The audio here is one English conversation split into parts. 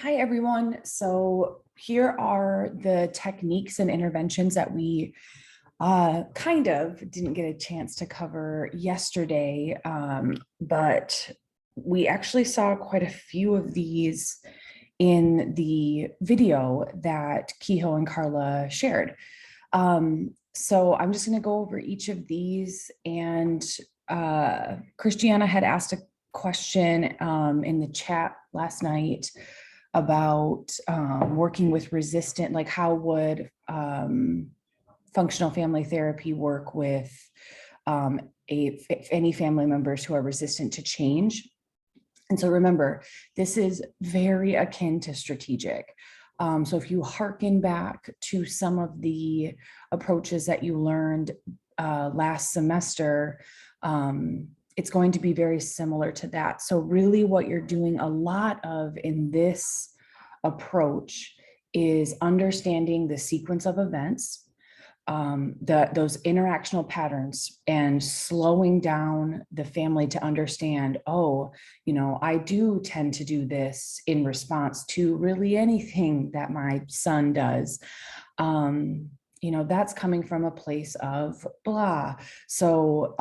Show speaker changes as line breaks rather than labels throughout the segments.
Hi, everyone. So here are the techniques and interventions that we kind of didn't get a chance to cover yesterday, but we actually saw quite a few of these in the video that Kehoe and Carla shared. So I'm just going to go over each of these. And Christiana had asked a question in the chat last night about working with resistant, like how would functional family therapy work with any family members who are resistant to change. And so remember, this is very akin to strategic. So if you hearken back to some of the approaches that you learned last semester, it's going to be very similar to that. So really what you're doing a lot of in this approach is understanding the sequence of events, those interactional patterns, and slowing down the family to understand, oh, I do tend to do this in response to really anything that my son does. That's coming from a place of blah. So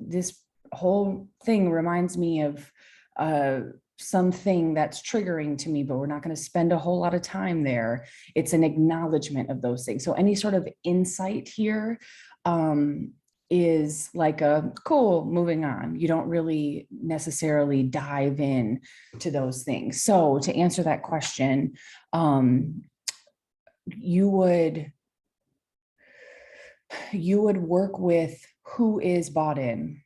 this whole thing reminds me of something that's triggering to me, but we're not going to spend a whole lot of time there. It's an acknowledgement of those things. So any sort of insight here is like a cool, moving on. You don't really necessarily dive in to those things. So to answer that question, you would work with who is bought in,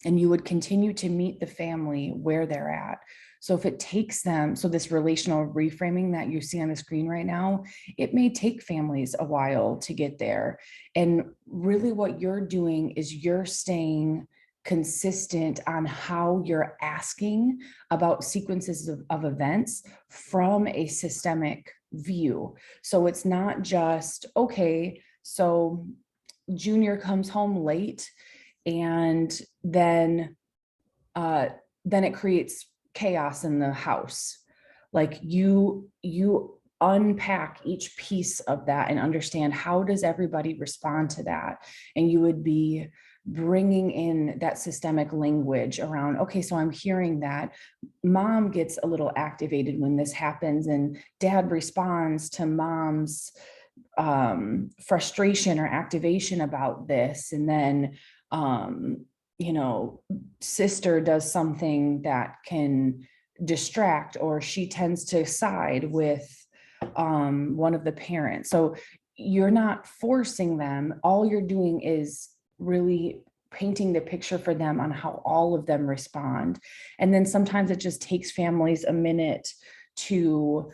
and you would continue to meet the family where they're at. So if it takes them, so this relational reframing that you see on the screen right now, it may take families a while to get there. And really what you're doing is you're staying consistent on how you're asking about sequences of events from a systemic view. So it's not just, okay, so Junior comes home late, and then it creates chaos in the house. Like you unpack each piece of that and understand, how does everybody respond to that? And you would be bringing in that systemic language around, okay, so I'm hearing that mom gets a little activated when this happens, and dad responds to mom's frustration or activation about this, and then sister does something that can distract, or she tends to side with one of the parents. So you're not forcing them. All you're doing is really painting the picture for them on how all of them respond. And then sometimes it just takes families a minute to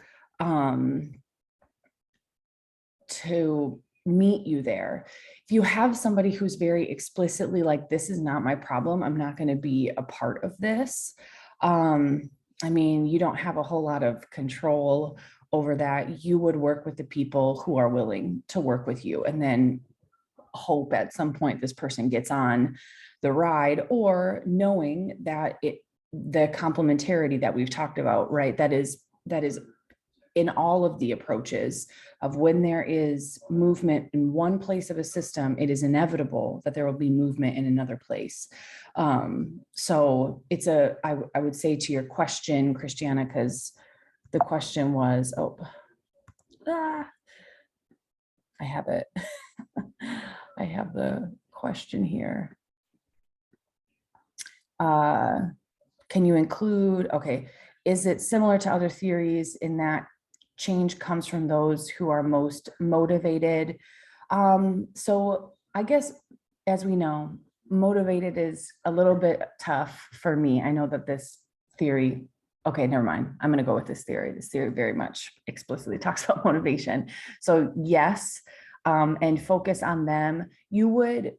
meet you there. If you have somebody who's very explicitly like, this is not my problem, I'm not going to be a part of this, you don't have a whole lot of control over that. You would work with the people who are willing to work with you, and then hope at some point this person gets on the ride, or knowing that the complementarity that we've talked about, right, that is in all of the approaches, of when there is movement in one place of a system, it is inevitable that there will be movement in another place. So it's I would say, to your question, Christiana, because the question was, I have it. I have the question here. Can you include, okay, is it similar to other theories in that change comes from those who are most motivated? So I guess, as we know, motivated is a little bit tough for me. I know that this theory, okay, never mind. I'm going to go with this theory. This theory very much explicitly talks about motivation. So yes, and focus on them. You would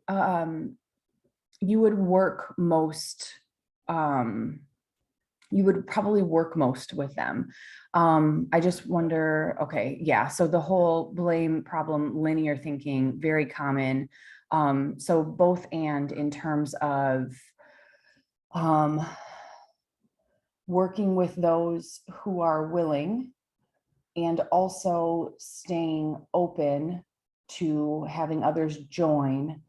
work most, you would probably work most with them. I just wonder, okay, yeah, so the whole blame, problem, linear thinking, very common. So both and in terms of working with those who are willing, and also staying open to having others join,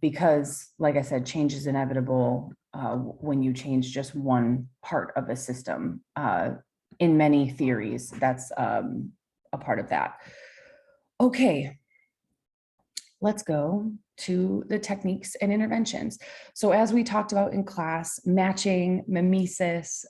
because like I said, change is inevitable when you change just one part of a system. In many theories, that's a part of that. Okay, let's go to the techniques and interventions. So as we talked about in class, matching, mimesis,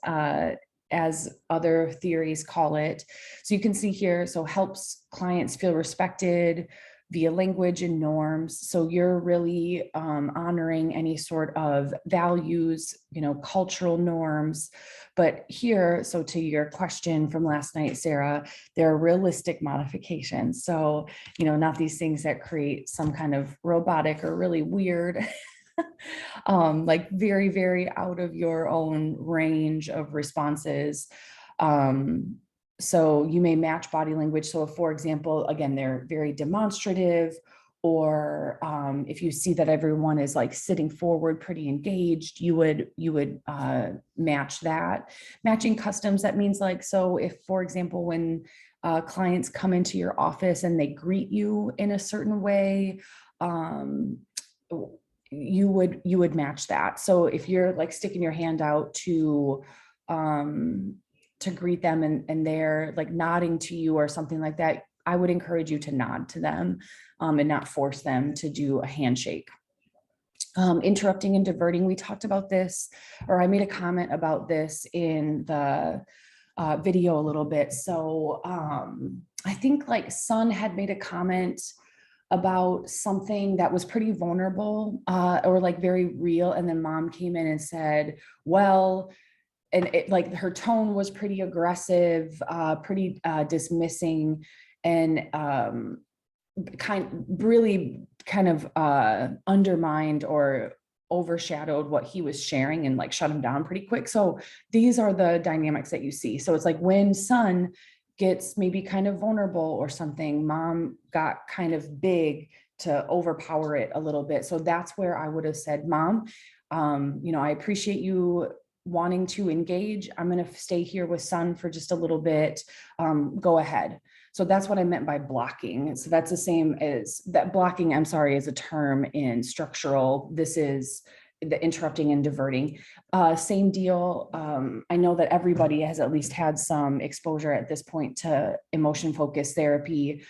as other theories call it. So you can see here, so helps clients feel respected via language and norms. So you're really honoring any sort of values, cultural norms. But here, so to your question from last night, Sarah, there are realistic modifications. So, not these things that create some kind of robotic or really weird like very, very out of your own range of responses. So you may match body language. So if, for example, again, they're very demonstrative, or if you see that everyone is like sitting forward, pretty engaged, you would match that. Matching customs, that means like, so if, for example, when clients come into your office and they greet you in a certain way, you would match that. So if you're like sticking your hand out to greet them, and they're like nodding to you or something like that, I would encourage you to nod to them and not force them to do a handshake. Interrupting and diverting, we talked about this, or I made a comment about this in the video a little bit. So I think like Sun had made a comment about something that was pretty vulnerable or like very real. And then mom came in and said, well, and it, like her tone was pretty aggressive, pretty dismissing, and really kind of undermined or overshadowed what he was sharing and like shut him down pretty quick. So these are the dynamics that you see. So it's like when Sun gets maybe kind of vulnerable or something, mom got kind of big to overpower it a little bit. So that's where I would have said, mom, I appreciate you wanting to engage. I'm going to stay here with Sun for just a little bit. Go ahead. So that's what I meant by blocking. So that's the same as that. Blocking, I'm sorry, is a term in structural. This is the interrupting and diverting. Same deal. I know that everybody has at least had some exposure at this point to emotion focused therapy.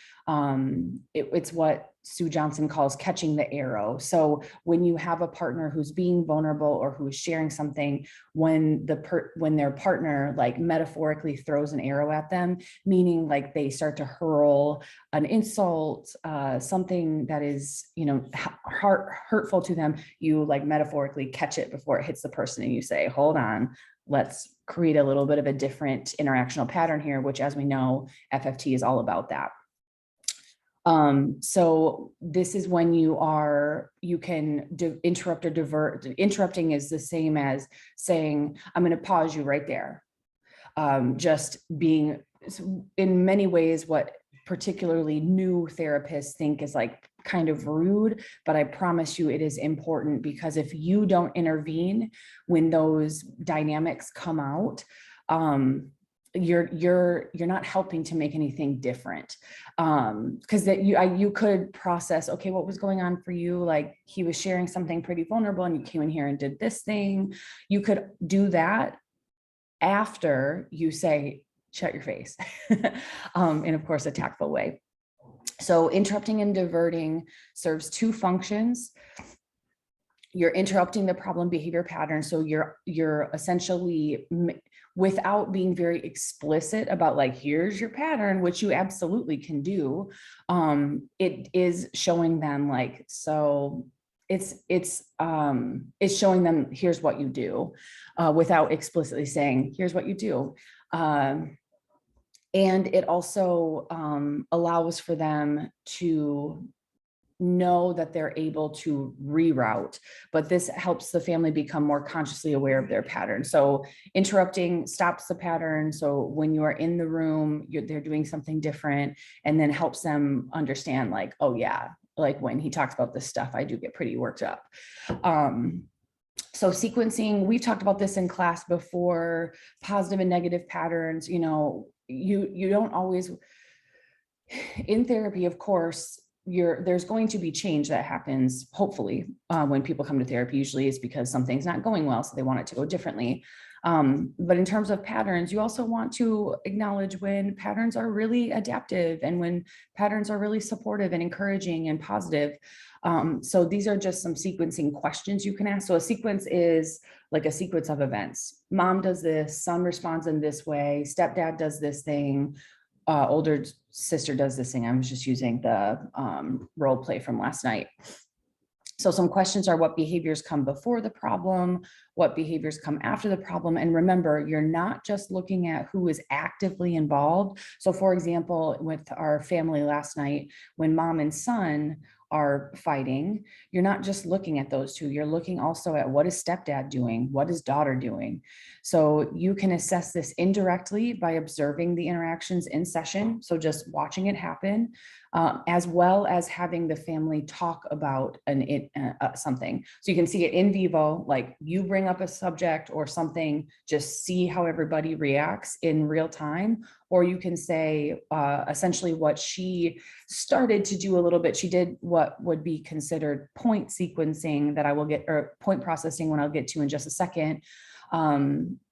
It's what Sue Johnson calls catching the arrow. So when you have a partner who's being vulnerable or who is sharing something, when their partner like metaphorically throws an arrow at them, meaning like they start to hurl an insult, something that is, hurtful to them, you like metaphorically catch it before it hits the person and you say, hold on, let's create a little bit of a different interactional pattern here, which, as we know, FFT is all about that. So this is when you can interrupt or divert. Interrupting is the same as saying, I'm going to pause you right there. Just being, in many ways, what particularly new therapists think is like kind of rude, but I promise you it is important, because if you don't intervene when those dynamics come out, you're not helping to make anything different. Because that you could process, okay, what was going on for you? Like he was sharing something pretty vulnerable and you came in here and did this thing. You could do that after you say, shut your face, in of course a tactful way. So interrupting and diverting serves two functions. You're interrupting the problem behavior pattern. So you're essentially, without being very explicit about like, here's your pattern, which you absolutely can do. It is showing them like, so it's showing them, here's what you do, without explicitly saying, here's what you do. And it also allows for them to know that they're able to reroute, but this helps the family become more consciously aware of their pattern. So interrupting stops the pattern. So when you are in the room, they're doing something different, and then helps them understand like, oh yeah, like when he talks about this stuff, I do get pretty worked up. So sequencing, we've talked about this in class before, positive and negative patterns, you know, you don't always, in therapy, of course, there's going to be change that happens, hopefully, when people come to therapy. Usually it's because something's not going well, so they want it to go differently. But in terms of patterns, you also want to acknowledge when patterns are really adaptive and when patterns are really supportive and encouraging and positive. So these are just some sequencing questions you can ask. So a sequence is like a sequence of events. Mom does this, son responds in this way, stepdad does this thing, older sister does this thing. I was just using the role play from last night. So some questions are, what behaviors come before the problem? What behaviors come after the problem? And remember, you're not just looking at who is actively involved. So for example, with our family last night, when mom and son are fighting, you're not just looking at those two, you're looking also at what is stepdad doing, what is daughter doing. So you can assess this indirectly by observing the interactions in session. So just watching it happen, as well as having the family talk about something. So you can see it in vivo, like you bring up a subject or something, just see how everybody reacts in real time. Or you can say essentially what she started to do a little bit. She did what would be considered point sequencing that I will get, or point processing, when I'll get to in just a second.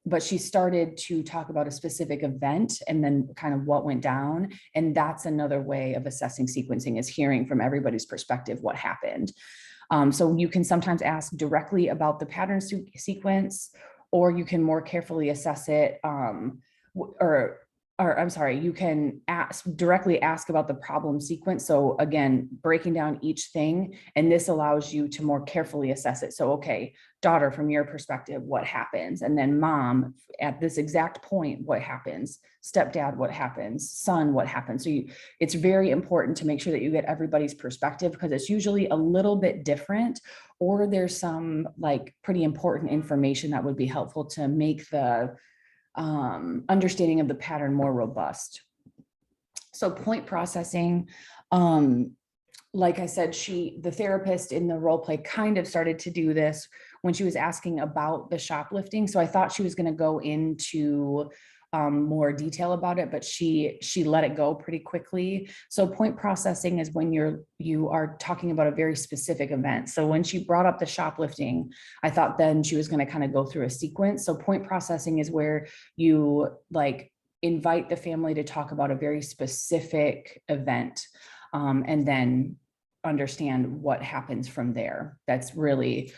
But she started to talk about a specific event and then kind of what went down. And that's another way of assessing sequencing, is hearing from everybody's perspective what happened. So you can sometimes ask directly about the pattern sequence, or you can more carefully assess it, or I'm sorry, you can directly ask about the problem sequence. So again, breaking down each thing, and this allows you to more carefully assess it. So, okay, daughter, from your perspective, what happens? And then mom, at this exact point, what happens? Stepdad, what happens? Son, what happens? So it's very important to make sure that you get everybody's perspective, because it's usually a little bit different, or there's some like pretty important information that would be helpful to make the understanding of the pattern more robust. So point processing, like I said, the therapist in the role play kind of started to do this when she was asking about the shoplifting. So I thought she was going to go into more detail about it, but she let it go pretty quickly. So point processing is when you are talking about a very specific event. So when she brought up the shoplifting, I thought then she was going to kind of go through a sequence. So point processing is where you like invite the family to talk about a very specific event, and then understand what happens from there. That's really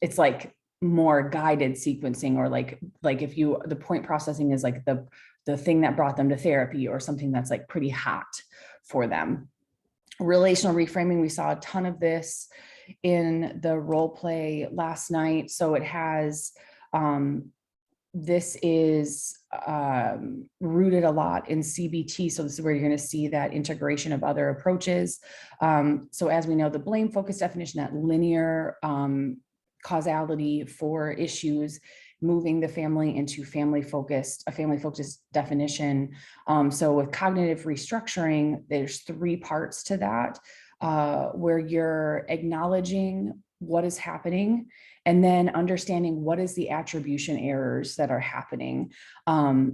it's like more guided sequencing, or like if the point processing is like the thing that brought them to therapy, or something that's like pretty hot for them. Relational reframing, we saw a ton of this in the role play last night. So it has this is rooted a lot in CBT. So this is where you're going to see that integration of other approaches. So as we know, the blame focus definition, that linear causality for issues, moving the family into a family focused definition. So with cognitive restructuring, there's 3 parts to that, where you're acknowledging what is happening, and then understanding what is the attribution errors that are happening.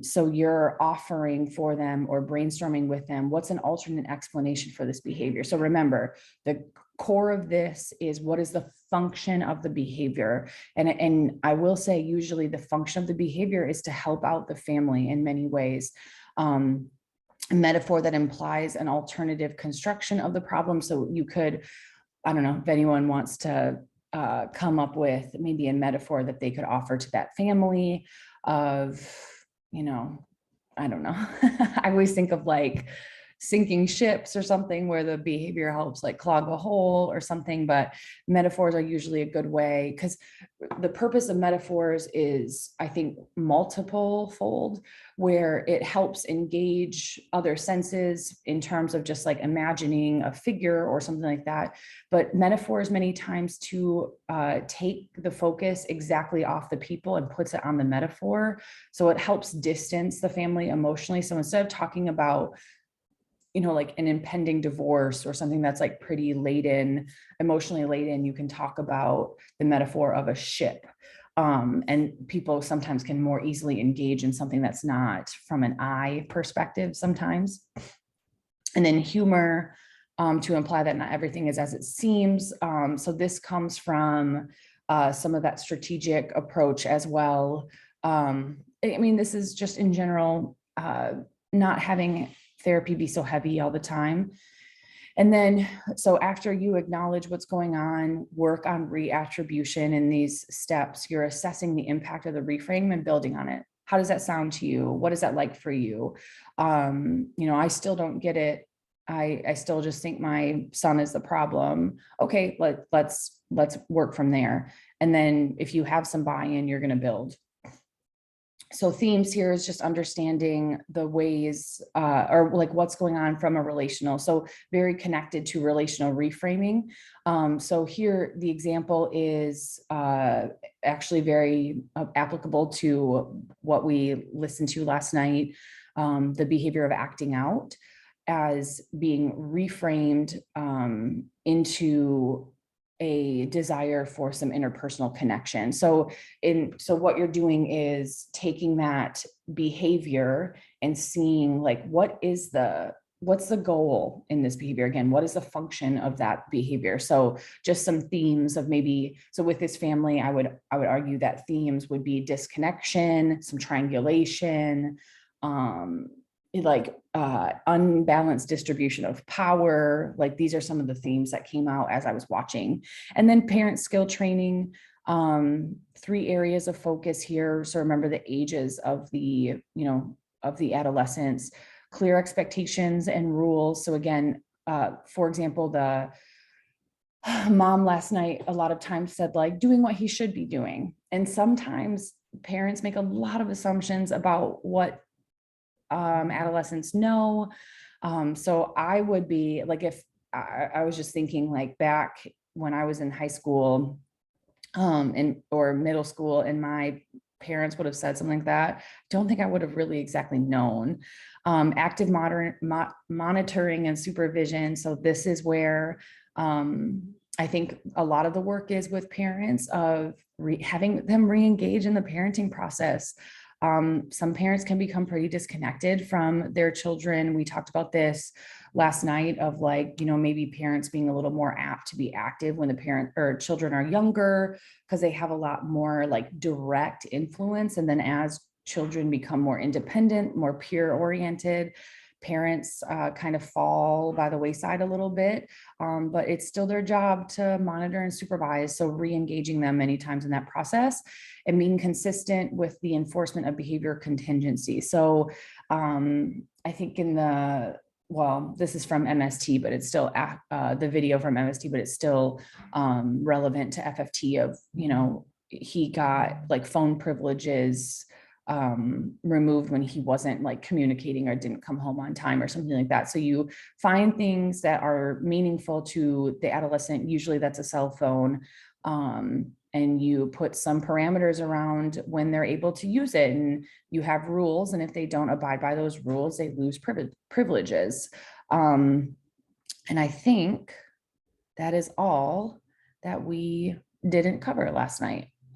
So you're offering for them or brainstorming with them, what's an alternate explanation for this behavior? So remember, the core of this is, what is the function of the behavior? And I will say, usually the function of the behavior is to help out the family in many ways. A metaphor that implies an alternative construction of the problem. So you could, I don't know if anyone wants to come up with maybe a metaphor that they could offer to that family of, you know, I don't know. I always think of like sinking ships or something, where the behavior helps like clog a hole or something, but metaphors are usually a good way, because the purpose of metaphors is, I think, multiple fold, where it helps engage other senses in terms of just like imagining a figure or something like that. But metaphors many times to take the focus exactly off the people and puts it on the metaphor. So it helps distance the family emotionally. So instead of talking about like an impending divorce or something that's like pretty laden, emotionally laden, you can talk about the metaphor of a ship. And people sometimes can more easily engage in something that's not from an I perspective sometimes. And then humor, to imply that not everything is as it seems. So this comes from some of that strategic approach as well. I mean, this is just in general, not having therapy be so heavy all the time. And then, so after you acknowledge what's going on, work on reattribution in these steps, you're assessing the impact of the reframe and building on it. How does that sound to you? What is that like for you? I still don't get it. I still just think my son is the problem. Okay, let's work from there. And then if you have some buy-in, you're going to build. So themes here is just understanding the ways or like what's going on from a relational. So very connected to relational reframing. So here the example is actually very applicable to what we listened to last night, the behavior of acting out as being reframed into a desire for some interpersonal connection. So what you're doing is taking that behavior and seeing like, what's the goal in this behavior? Again, what is the function of that behavior? So just some themes of maybe, so with this family, I would argue that themes would be disconnection, some triangulation, unbalanced distribution of power. Like these are some of the themes that came out as I was watching. And then parent skill training, 3 areas of focus here. So remember the ages of the adolescents, clear expectations and rules. So again, for example, the mom last night a lot of times said like doing what he should be doing. And sometimes parents make a lot of assumptions about what adolescents know. So I would be like, if I was just thinking like back when I was in high school or middle school and my parents would have said something like that, don't think I would have really exactly known. Active monitoring and supervision. So this is where I think a lot of the work is with parents of having them re-engage in the parenting process. Some parents can become pretty disconnected from their children. We talked about this last night of like, maybe parents being a little more apt to be active when the parent or children are younger because they have a lot more like direct influence. And then as children become more independent, more peer oriented, parents kind of fall by the wayside a little bit, but it's still their job to monitor and supervise. So re-engaging them many times in that process and being consistent with the enforcement of behavior contingency. So I think this is from MST, but it's still the video from MST, but it's still relevant to FFT of, he got like phone privileges removed when he wasn't like communicating or didn't come home on time or something like that. So you find things that are meaningful to the adolescent. Usually that's a cell phone. And you put some parameters around when they're able to use it, and you have rules. And if they don't abide by those rules, they lose privileges. And I think that is all that we didn't cover last night.